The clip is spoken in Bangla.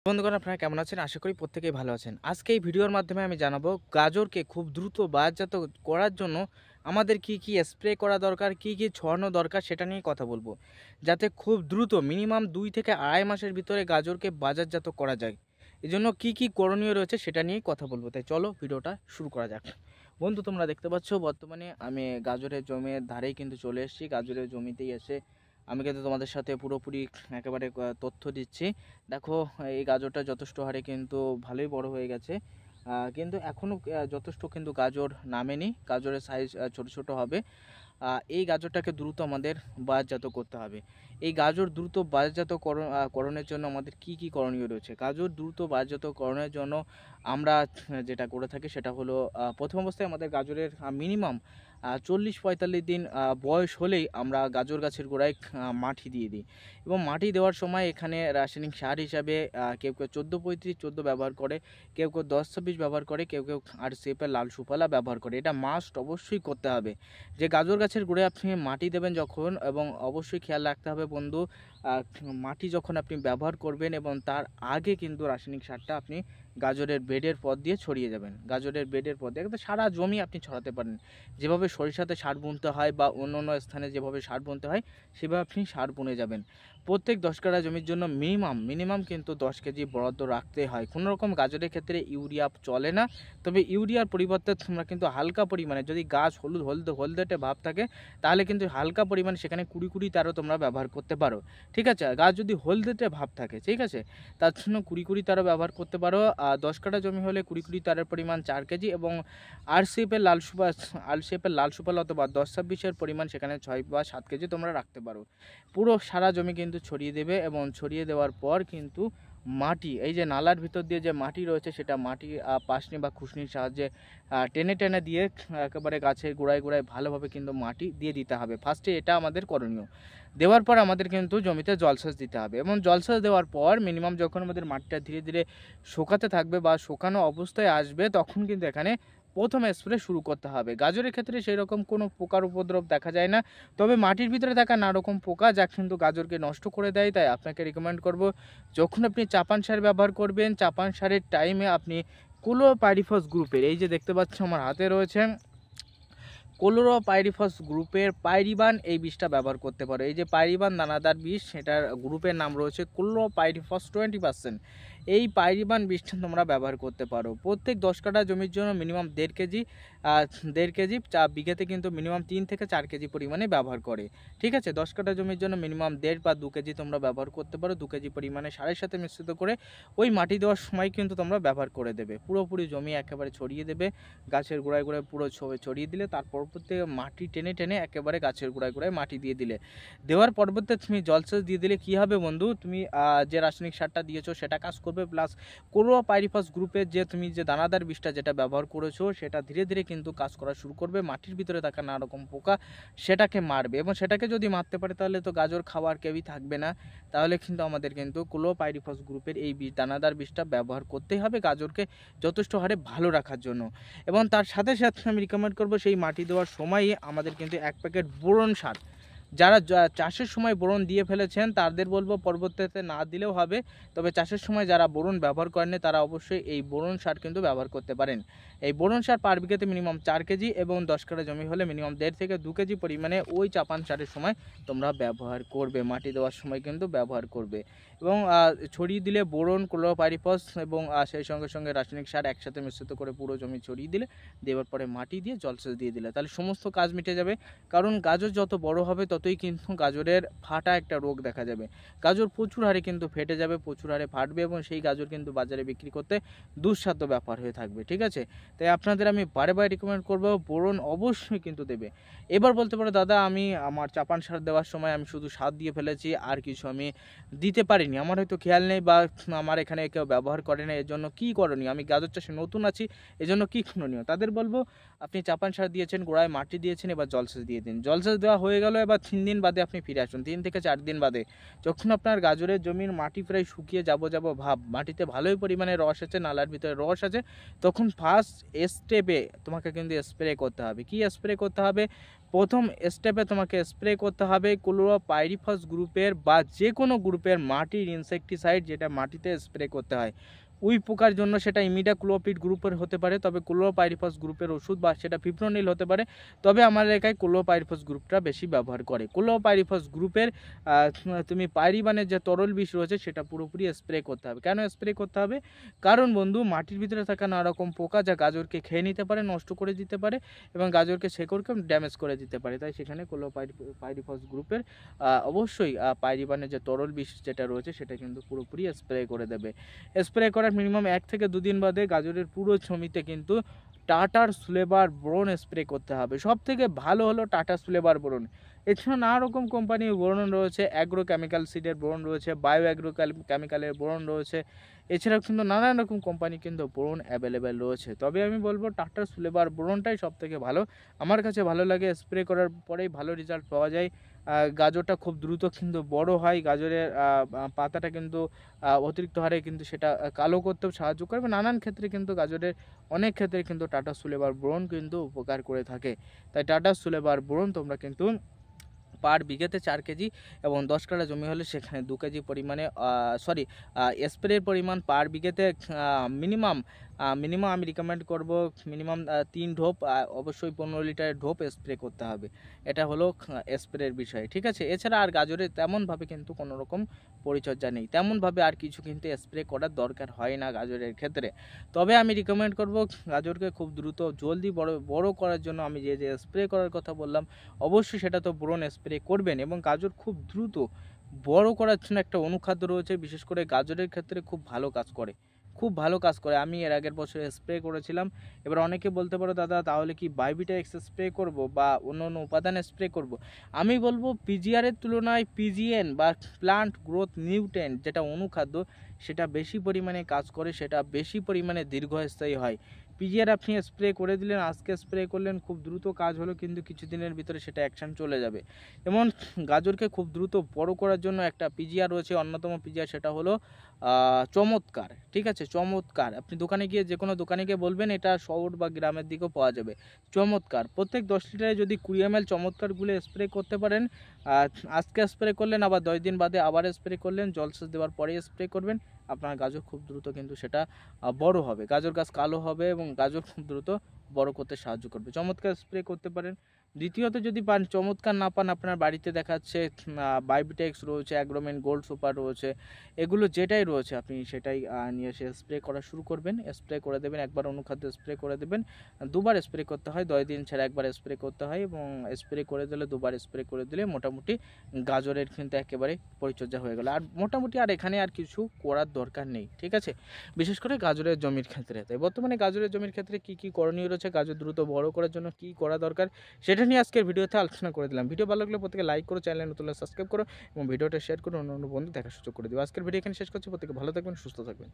বন্ধুগণ আপনারা কেমন আছেন? আশা করি প্রত্যেকেই ভালো আছেন। আজকে এই ভিডিওর মাধ্যমে আমি জানাবো গাজরকে খুব দ্রুত বাজারজাত করার জন্য আমাদের কি স্প্রে করা দরকার, কি ছড়ানো দরকার সেটা নিয়ে কথা বলবো। যাতে খুব দ্রুত মিনিমাম ২ থেকে আড়াই মাসের ভিতরে গাজরকে বাজারজাত করা যায়। এজন্য কি করণীয় রয়েছে সেটা নিয়েই কথা বলবো। তাই চলো ভিডিওটা শুরু করা যাক। বন্ধু তোমরা দেখতে পাচ্ছ বর্তমানে আমি গাজরের জমির ধারেই কিন্তু চলে এসেছি। গাজরের জমিতেই এসে আমি কিন্তু তোমাদের সাথে পুরোপুরি একেবারে তথ্য দিচ্ছি। দেখো এই গাজরটা যথেষ্ট হারে কিন্তু ভালোই বড় হয়ে গেছে। কিন্তু এখনও যথেষ্ট কিন্তু গাজর নামেনি। গাজরের সাইজ ছোট ছোট হবে। এই গাজরটাকে দ্রুত আমাদের বাজারজাত করতে হবে। এই গাজর দ্রুত বাজারজাত করণের জন্য আমাদের কি করণীয় রয়েছে? গাজর দ্রুত বাজারজাতকরণের জন্য আমরা যেটা করে থাকি সেটা হলো প্রথম অবস্থায় আমাদের গাজরের মিনিমাম ৪০-৪৫ দিন বয়স হলেই আমরা গাজর গাছের গোড়ায় মাটি দিয়ে দিই। এবং মাটি দেওয়ার সময় এখানে রাসায়নিক সার হিসাবে কেউ ১৪-৩৫-১৪ ব্যবহার করে, কেউ ১০-২৬ ব্যবহার করে, কেউ RCF লাল সুফলা ব্যবহার করে। এটা মাস্ট অবশ্যই করতে হবে। যে গাজর গাছের গোড়ায় আপনি মাটি দেবেন যখন, এবং অবশ্যই খেয়াল রাখতে হবে বন্ধু, মাটি যখন আপনি ব্যবহার করবেন এবং তার আগে কিন্তু রাসায়নিক সারটা আপনি গাজরের বেডের পথ দিয়ে ছড়িয়ে যাবেন। গাজরের বেডের পথ দিয়ে একদম সারা জমি আপনি ছড়াতে পারেন। যেভাবে সরিষাতে সার বুনতে হয় বা অন্য স্থানে যেভাবে সার বুনতে হয় সেভাবে আপনি সার বুনে যাবেন। প্রত্যেক ১০ কাঠা জমির জন্য মিনিমাম কিন্তু ১০ কেজি বরাদ্দ রাখতে হয়। কোনো রকম গাজরের ক্ষেত্রে ইউরিয়া চলে না। তবে ইউরিয়ার পরিবর্তে তোমরা কিন্তু হালকা পরিমাণে, যদি গাছ হলদেটে ভাব থাকে তাহলে কিন্তু হালকা পরিমাণে সেখানে ২০-২০ তোমরা ব্যবহার করতে পারো। ঠিক আছে? গাছ যদি হলদেটে ভাব থাকে, ঠিক আছে, তার জন্য ২০-২০ ব্যবহার করতে পারো। ১০ কাঠা জমি হলে ২০-২০ পরিমাণ ৪ কেজি, এবং আরসিএফের লাল সুপাল অথবা ১০-২৬ পরিমাণ সেখানে ৬ বা ৭ কেজি তোমরা রাখতে পারো। পুরো সারা জমি কিন্তু ছড়িয়ে দেবে, এবং ছড়িয়ে দেওয়ার পর কিন্তু মাটি, এই যে নালার ভিতর দিয়ে যে মাটি রয়েছে সেটা মাটি পাশনি বা খুশনির সাহায্যে টেনে দিয়ে একেবারে গাছের গোড়ায় ভালোভাবে কিন্তু মাটি দিয়ে দিতে হবে। ফার্স্টে এটা আমাদের করণীয়। দেওয়ার পর আমাদের কিন্তু জমিতে জলসেচ দিতে হবে, এবং জলসেচ দেওয়ার পর মিনিমাম যখন আমাদের মাটিটা ধীরে ধীরে শুকাতে থাকবে বা শুকানো অবস্থায় আসবে, তখন কিন্তু এখানে প্রথমে স্প্রে শুরু করতে হবে। গাজরের ক্ষেত্রে সেই রকম কোনো পোকার উপদ্রব দেখা যায় না, তবে মাটির ভিতরে থাকা নানা রকম পোকা যা কিন্তু গাজরকে নষ্ট করে দেয়। তাই আপনাকে রিকমেন্ড করব, যখন আপনি চাপান সার ব্যবহার করবেন, চাপান সারের টাইমে আপনি ক্লোরোপাইরিফস গ্রুপের, এই যে দেখতে পাচ্ছ আমার হাতে রয়েছে, ক্লোরোপাইরিফস গ্রুপের পাইরিবান এই বিষটা ব্যবহার করতে পারো। এই যে পাইরিবান দানাদার বিষ, সেটার গ্রুপের নাম রয়েছে ক্লোরোপাইরিফস 20%। এই পাইরিবান বিষটা তোমরা ব্যবহার করতে পারো। প্রত্যেক ১০ কাঠা জমির জন্য মিনিমাম ১.৫ কেজি বিঘাতে কিন্তু মিনিমাম ৩ থেকে ৪ কেজি পরিমাণে ব্যবহার করে। ঠিক আছে? ১০ কাঠা জমির জন্য মিনিমাম ১.৫ বা ২ কেজি তোমরা ব্যবহার করতে পারো। ২ কেজি পরিমাণে সারের সাথে মিশ্রিত করে ওই মাটি দেওয়ার সময় কিন্তু তোমরা ব্যবহার করে দেবে। পুরোপুরি জমি একেবারে ছড়িয়ে দেবে। গাছের গোড়ায় পুরো ছড়িয়ে দিলে তার পরবর্তীতে মাটি টেনে একেবারে গাছের গোড়ায় মাটি দিয়ে দিলে, দেওয়ার পরবর্তীতে তুমি জলসেচ দিয়ে দিলে কি হবে বন্ধু, তুমি যে রাসায়নিক সারটা দিয়েছো সেটা কাজ করবে, প্লাস ক্লোরোপাইরিফস গ্রুপের যে তুমি যে দানাদার বিষটা যেটা ব্যবহার করেছো সেটা ধীরে ধীরে কিন্তু কাজ করা শুরু করবে। মাটির ভিতরে থাকা নানা রকম পোকা সেটাকে মারবে, এবং সেটাকে যদি মারতে পারে তাহলে তো গাজর খাওয়ার কেউই থাকবে না। তাহলে কিন্তু আমাদের কিন্তু ক্লোরোপাইরিফস গ্রুপের এই দানাদার বিষটা ব্যবহার করতেই হবে গাজরকে যথেষ্ট হারে ভালো রাখার জন্য। এবং তার সাথে আমি রিকমেন্ড করব, সেই মাটি দেওয়ার সময়ই আমাদের কিন্তু ১ প্যাকেট বোরন সার, যারা চাষের সময় বোরন দিয়ে ফেলেছেন তাদের বলবো পরবর্তীতে না দিলেও হবে, তবে চাষের সময় যারা বোরন ব্যবহার করেননি তারা অবশ্যই এই বোরন সার কিন্তু ব্যবহার করতে পারেন। এই বোরন সার পার বিঘাতে মিনিমাম ৪ কেজি, এবং ১০ কাঠা জমি হলে মিনিমাম ১.৫ থেকে ২ কেজি পরিমাণে ওই চাপান সারের সময় তোমরা ব্যবহার করবে, মাটি দেওয়ার সময় কিন্তু ব্যবহার করবে। এবং ছড়িয়ে দিলে বোরন, ক্লোরোপাইরিফস এবং সেই সঙ্গে রাসায়নিক সার একসাথে মিশ্রিত করে পুরো জমি ছড়িয়ে দিলে, দেওয়ার পরে মাটি দিয়ে জলসেচ দিয়ে দিলে, তাহলে সমস্ত কাজ মিটে যাবে। কারণ গাজর যত বড় হবে ততই কিন্তু গাজরের ফাটা একটা রোগ দেখা যাবে। গাজর প্রচুর হারে কিন্তু ফেটে যাবে, প্রচুর হারে ফাটবে, এবং সেই গাজর কিন্তু বাজারে বিক্রি করতে দুঃসাধ্য ব্যাপার হয়ে থাকবে। ঠিক আছে? তাই আপনাদের আমি বারে রিকমেন্ড করবো, বোরন অবশ্যই কিন্তু দেবে। এবার বলতে পারো দাদা আমি আমার চাপান সার দেওয়ার সময় আমি শুধু সার দিয়ে ফেলেছি, আর কিছু আমি দিতে পারিনি, আমার হয়তো খেয়াল নেই, বা আমার এখানে কেউ ব্যবহার করে না, এর জন্য কী করণীয়, আমি গাজর চাষে নতুন আছি, এজন্য কী করণীয়? তাদের বলবো, আপনি চাপান সার দিয়েছেন, গোড়ায় মাটি দিয়েছেন, এবার জলসেচ দিয়ে দিন। জলসেচ দেওয়া হয়ে গেল, এবার ৩ দিন বাদে আপনি ফিরে আসুন, ৩ থেকে ৪ দিন বাদে, যখন আপনার গাজরের জমির মাটি প্রায় শুকিয়ে যাব ভাব, মাটিতে ভালোই পরিমাণে রস আছে, নালার ভিতরে রস আছে, তখন ফার্স্ট স্টেপে তোমাকে কিন্তু স্প্রে করতে হবে। কি স্প্রে করতে হবে? প্রথম স্টেপে তোমাকে স্প্রে করতে হবে ক্লোরোপাইরিফাস গ্রুপের বা যে কোনো গ্রুপের মাটির ইনসেকটিসাইড, যেটা মাটিতে স্প্রে করতে হয় উই পোকার জন্য। সেটা ইমিডাক্লোপিড গ্রুপের হতে পারে, তবে ক্লোরোপাইরিফাস গ্রুপের ওষুধ বা সেটা ফিপ্রোনিল হতে পারে, তবে আমার এলাকায় ক্লোরোপাইরিফাস গ্রুপটা বেশি ব্যবহার করে। ক্লোরোপাইরিফাস গ্রুপের তুমি পাইরিবানের যে তরল বিষ রয়েছে সেটা পুরোপুরি স্প্রে করতে হবে। কেন স্প্রে করতে হবে? কারণ বন্ধু, মাটির ভিতরে থাকা নানা রকম পোকা যা গাজরকে খেয়ে নিতে পারে, নষ্ট করে দিতে পারে এবং গাজরকে শেকড়কে ড্যামেজ করে দিতে পারে। তাই সেখানে ক্লোরোপাইরিফাস গ্রুপের অবশ্যই পাইরিবানের যে তরল বিষ যেটা রয়েছে সেটা কিন্তু পুরোপুরি স্প্রে করে দেবে। স্প্রে করার মিনিমাম 1 থেকে 2 দিন বাদে গাজরের পুরো জমিতে কিন্তু টাটার সুলেবার বোরন স্প্রে করতে হবে। সব থেকে ভালো হলো টাটা সুলেবার বোরন। এছাড়া নানা রকম কোম্পানির বোরন রয়েছে, অ্যাগ্রো কেমিক্যাল সিডের বোরন রয়েছে, বায়ো অ্যাগ্রো কেমিক্যালের বোরন রয়েছে। এছাড়াও কিন্তু নানান রকম কোম্পানি কিন্তু বোরন অ্যাভেলেবেল রয়েছে, তবে আমি বলবো টাটার সুলেবার বোরনটাই সব থেকে ভালো। আমার কাছে ভালো লাগে, স্প্রে করার পরেই ভালো রেজাল্ট পাওয়া যায়। গাজরটা খুব দ্রুত কিন্তু বড় হয়, গাজরের পাতাটা কিন্তু অতিরিক্ত হারে কিন্তু সেটা কালো করতেও সাহায্য করে। নানান ক্ষেত্রে কিন্তু গাজরের অনেক ক্ষেত্রে কিন্তু টাটা সুলেবার বোরন কিন্তু উপকার করে থাকে। তাই টাটা সুলেবার বোরন তোমরা কিন্তু পার বিঘাতে 4 কেজি এবং 10 কাঠা জমি হলে সেখানে 2 কেজি পরিমাণে স্প্রের পরিমাণ পার বিঘাতে মিনিমাম আমি রিকমেন্ড করব মিনিমাম 3 ঢোপ, অবশ্যই 15 লিটারের ঢোপ স্প্রে করতে হবে। এটা হলো স্প্রের বিষয়, ঠিক আছে। এছাড়া আর গাজরে তেমনভাবে কিন্তু কোনো রকম পরিচর্যা নেই, তেমনভাবে আর কিছু কিন্তু স্প্রে করার দরকার হয় না গাজরের ক্ষেত্রে। তবে আমি রিকমেন্ড করব গাজরকে খুব দ্রুত জলদি বড় করার জন্য আমি যে স্প্রে করার কথা বললাম, অবশ্যই সেটা তো বোরন স্প্রে করবেন। এবং গাজর খুব দ্রুত বড় করার জন্য একটা অনুখাদ্য রয়েছে, বিশেষ করে গাজরের ক্ষেত্রে খুব ভালো কাজ করে, খুব ভালো কাজ করে। আমি এর আগের বছর স্প্রে করেছিলাম। এবার অনেকে বলতে পারো দাদা তাহলে কি বায়োভিটা এক্স স্প্রে করব বা অন্য অন্য উপাদান স্প্রে করব? আমি বলবো পিজিআরের তুলনায় পিজিএন বা প্লান্ট গ্রোথ নিউট্রিয়েন্ট যেটা অনুখাদ্য, সেটা বেশি পরিমাণে কাজ করে, সেটা বেশি পরিমাণে দীর্ঘস্থায়ী হয়। পিজিআর আপনি স্প্রে করে দিলেন, আজকে স্প্রে করলেন, খুব দ্রুত কাজ হলো, কিন্তু কিছুদিনের ভিতরে সেটা অ্যাকশন চলে যাবে। যেমন গাজরকে খুব দ্রুত বড় করার জন্য একটা পিজিআর রয়েছে, অন্যতম পিজিআর, সেটা হলো চমৎকার, ঠিক আছে। চমৎকার আপনি দোকানে গিয়ে যে কোনো দোকানে গিয়ে বলবেন, এটা শহর বা গ্রামের দিকেও পাওয়া যাবে। চমৎকার প্রত্যেক 10 লিটারে যদি 20 ml চমৎকারগুলো স্প্রে করতে পারেন, আজকে স্প্রে করলেন, আবার 10 দিন বাদে আবার স্প্রে করলেন, জলসেচ দেওয়ার পরেই স্প্রে করবেন, আপনার গাজর খুব দ্রুত কিন্তু সেটা বড় হবে, গাজর গাছ কালো হবে এবং গাজর খুব দ্রুত বড় করতে সাহায্য করবে। চমৎকার স্প্রে করতে পারেন। দ্বিতীয়ত যদি পান, চমৎকার না পান, আপনার বাড়িতে দেখাচ্ছে বায়োভিটা-এক্স রয়েছে, অ্যাগ্রোমেন্ট গোল্ড সুপার রয়েছে, এগুলো যেটাই রয়েছে আপনি সেটাই নিয়ে এসে স্প্রে করা শুরু করবেন। স্প্রে করে দেবেন, একবার অনুখাদ্য স্প্রে করে দেবেন, 2বার স্প্রে করতে হয়, 10 দিন ছাড়া একবার স্প্রে করতে হয় এবং স্প্রে করে দিলে 2বার স্প্রে করে দিলে মোটামুটি গাজরের কিন্তু একেবারে পরিচর্যা হয়ে গেল। আর মোটামুটি আর এখানে আর কিছু করার দরকার নেই, ঠিক আছে, বিশেষ করে গাজরের জমির ক্ষেত্রে। তাই বর্তমানে গাজরের জমির ক্ষেত্রে কি কি করণীয় রয়েছে, গাজর দ্রুত বড় করার জন্য কি করা দরকার, সেটা নিয়ে আজকের ভিডিওতে আলোচনা করে দিলাম। ভিডিও ভালো লাগলে প্রত্যেকে লাইক করো, চ্যানেল নতুন সাবস্ক্রাইব করো এবং ভিডিওটা শেয়ার করে অন্য অন্য বন্ধু দেখার সুযোগ করে দিও। আজকের ভিডিও এখানে শেষ করছি। প্রত্যেকে ভালো থাকবেন, সুস্থ থাকবেন।